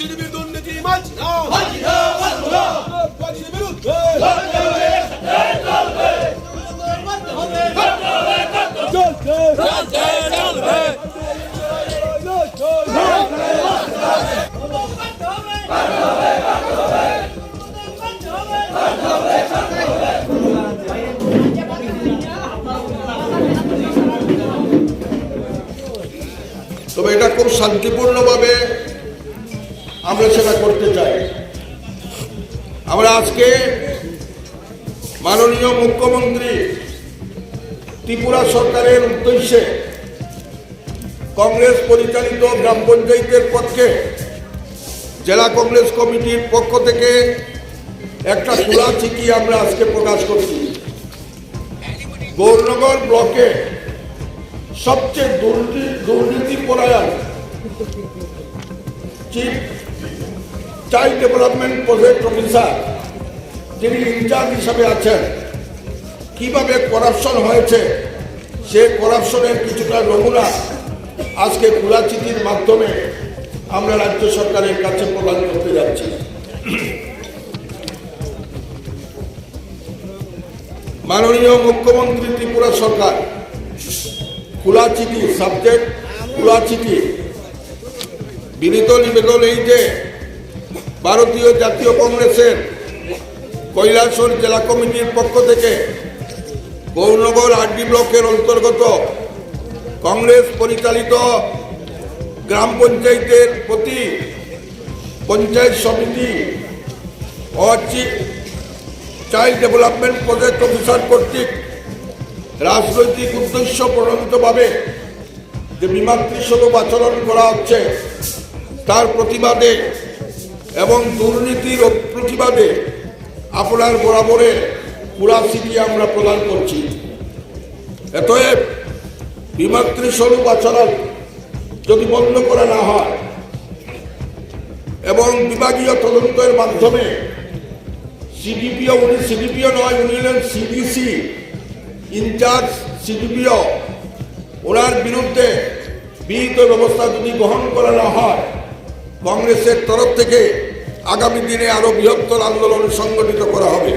সিডিবির দুর্নীতি মানছি না, বাজির বিরুদ্ধে তবে এটা খুব শান্তিপূর্ণভাবে আমরা সেটা করতে চাই। আমরা আজকে মাননীয় মুখ্যমন্ত্রী ত্রিপুরা সরকারের উদ্দেশ্যে কংগ্রেস পরিচালিত গ্রাম পঞ্চায়েতের পক্ষে জেলা কংগ্রেস কমিটির পক্ষ থেকে একটা খোলা চিঠি আমরা আজকে প্রকাশ করছি। গৌরনগর ব্লকে সবচেয়ে দুর্নীতিপরায়ণ chief child development project officer যিনি ইনচার্জ হিসাবে আছেন, কিভাবে করাপশন হয়েছে সে করাপশনের কিছুটা নমুনা আজকে খোলা চিঠির মাধ্যমে আমরা রাজ্য সরকারের কাছে প্রদান করতে যাচ্ছি। মাননীয় মুখ্যমন্ত্রী ত্রিপুরা সরকার খোলা চিঠি, সাবজেক্ট খোলা চিঠি, বিনীত নিবেদন এই যে ভারতীয় জাতীয় কংগ্রেসের কৈলাসহর জেলা কমিটির পক্ষ থেকে গৌরনগর আরডি ব্লকের অন্তর্গত কংগ্রেস পরিচালিত গ্রাম পঞ্চায়েতের প্রতি পঞ্চায়েত সমিতি ও চাইল্ড ডেভেলপমেন্ট প্রজেক্ট অফিসার কর্তৃক রাজনৈতিক উদ্দেশ্য প্রণোদিতভাবে যে বিমাতৃস্বরূপ আচরণ করা হচ্ছে তার প্রতিবাদে এবং দুর্নীতির প্রতিবাদে আপনার বরাবরের খোলা চিঠি আমরা প্রদান করছি। অতএব বিমাতৃস্বরূপ আচরণ যদি বন্ধ করা না হয় এবং বিভাগীয় তদন্তের মাধ্যমে সিডিপিও, উনি সিডিপিও নয়, উনি হলেন সিডিসি ইনচার্জ সিডিপিও, ওনার বিরুদ্ধে বিহিত ব্যবস্থা যদি গ্রহণ করা না হয় কংগ্রেসের তরফ থেকে আগামী দিনে আরো বৃহত্তর আন্দোলন সংগঠিত করা হবে।